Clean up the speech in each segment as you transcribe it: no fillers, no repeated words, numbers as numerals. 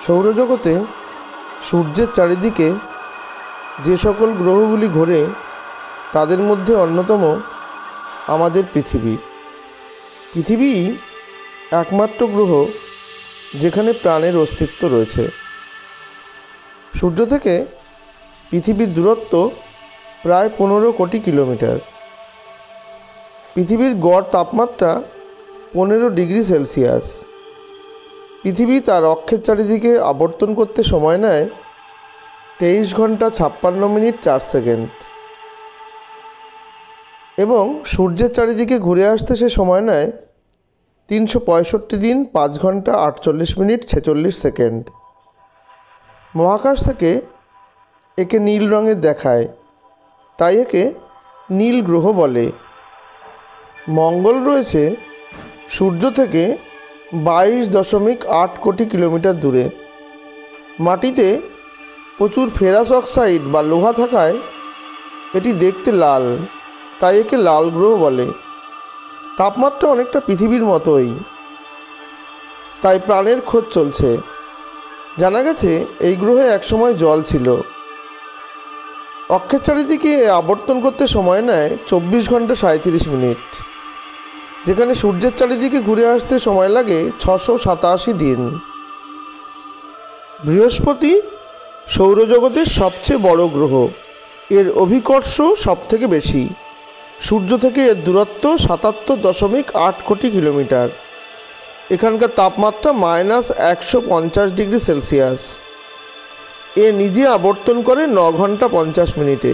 সৌরজগতে সূর্যের চারিদিকে যে সকল গ্রহগুলি ঘোরে তাদের মধ্যে অন্যতম আমাদের পৃথিবী। পৃথিবীই একমাত্র গ্রহ যেখানে প্রাণের অস্তিত্ব রয়েছে। সূর্য থেকে পৃথিবীর দূরত্ব প্রায় 15 কোটি কিলোমিটার। পৃথিবীর গড় তাপমাত্রা 15 ডিগ্রি সেলসিয়াস। পৃথিবী তার অক্ষের চারিদিকে আবর্তন করতে সময় নেয় 23 ঘন্টা 56 মিনিট 4 সেকেন্ড এবং সূর্যের চারিদিকে ঘুরে আসতে সে সময় নেয় 365 দিন 5 ঘন্টা 48 মিনিট 46 সেকেন্ড। মহাকাশ থেকে একে নীল রঙের দেখায়, তাই একে নীল গ্রহ বলে। মঙ্গল রয়েছে সূর্য থেকে 22.8 কোটি কিলোমিটার দূরে। মাটিতে প্রচুর ফেরাস অক্সাইড বা লোহা থাকায় এটি দেখতে লাল, তাই একে লাল গ্রহ বলে। তাপমাত্রা অনেকটা পৃথিবীর মতোই, তাই প্রাণের খোঁজ চলছে। জানা গেছে এই গ্রহে একসময় জল ছিল। অক্ষের চারিদিকে আবর্তন করতে সময় নেয় 24 ঘন্টা 37 মিনিট, যেখানে সূর্যের চারিদিকে ঘুরে আসতে সময় লাগে 687 দিন। বৃহস্পতি সৌরজগতের সবচেয়ে বড় গ্রহ। এর অভিকর্ষ সবথেকে বেশি। সূর্য থেকে এর দূরত্ব 77.8 কোটি কিলোমিটার। এখানকার তাপমাত্রা -150 ডিগ্রি সেলসিয়াস। এ নিজে আবর্তন করে 9 ঘন্টা 50 মিনিটে,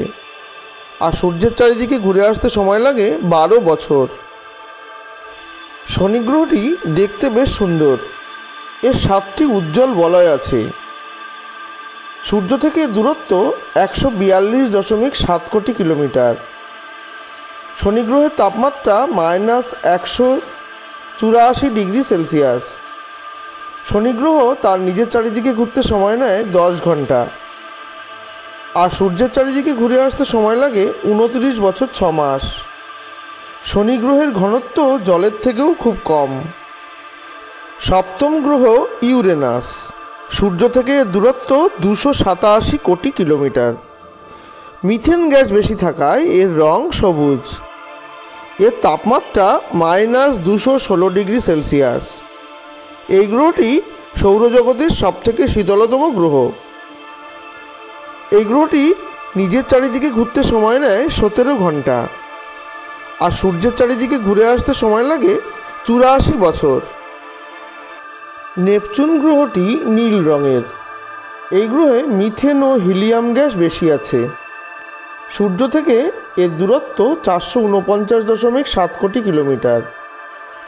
আর সূর্যের চারিদিকে ঘুরে আসতে সময় লাগে 12 বছর। শনি গ্রহটি দেখতে বেশ সুন্দর। এর 7টি উজ্জ্বল বলয় আছে। সূর্য থেকে দূরত্ব 142.7 কোটি কিলোমিটার। শনি গ্রহের তাপমাত্রা -184 ডিগ্রি সেলসিয়াস। শনি গ্রহ তার নিজের চারিদিকে ঘুরতে সময় নেয় 10 ঘন্টা, আর সূর্যের চারিদিকে ঘুরে আসতে সময় লাগে 29 বছর 6 মাস। শনি গ্রহের ঘনত্ব জলের থেকেও খুব কম। সপ্তম গ্রহ ইউরেনাস। সূর্য থেকে দূরত্ব 287 কোটি কিলোমিটার। মিথেন গ্যাস বেশি থাকায় এর রং সবুজ। এর তাপমাত্রা -216 ডিগ্রি সেলসিয়াস। এই গ্রহটি সৌরজগতের সবথেকে শীতলতম গ্রহ। এই গ্রহটি নিজের চারিদিকে ঘুরতে সময় নেয় 17 ঘন্টা, আর সূর্যের চারিদিকে ঘুরে আসতে সময় লাগে 84 বছর। নেপচুন গ্রহটি নীল রঙের। এই গ্রহে মিথেন ও হিলিয়াম গ্যাস বেশি আছে। সূর্য থেকে এর দূরত্ব 449.7 কোটি কিলোমিটার।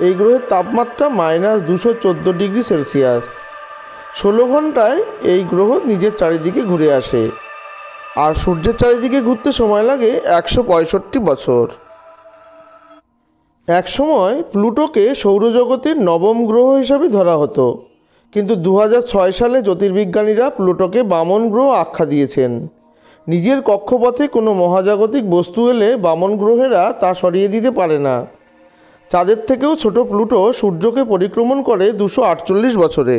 এই গ্রহের তাপমাত্রা -214 ডিগ্রি সেলসিয়াস। 16 ঘন্টায় এই গ্রহ নিজের চারিদিকে ঘুরে আসে, আর সূর্যের চারিদিকে ঘুরতে সময় লাগে 165 বছর। একসময় প্লুটোকে সৌরজগতের 9ম গ্রহ হিসাবে ধরা হতো, কিন্তু 2006 সালে জ্যোতির্বিজ্ঞানীরা প্লুটোকে বামন গ্রহ আখ্যা দিয়েছেন। নিজের কক্ষপথে কোনো মহাজাগতিক বস্তু এলে বামন গ্রহেরা তা সরিয়ে দিতে পারে না। চাঁদের থেকেও ছোট প্লুটো সূর্যকে পরিক্রমণ করে 248 বছরে।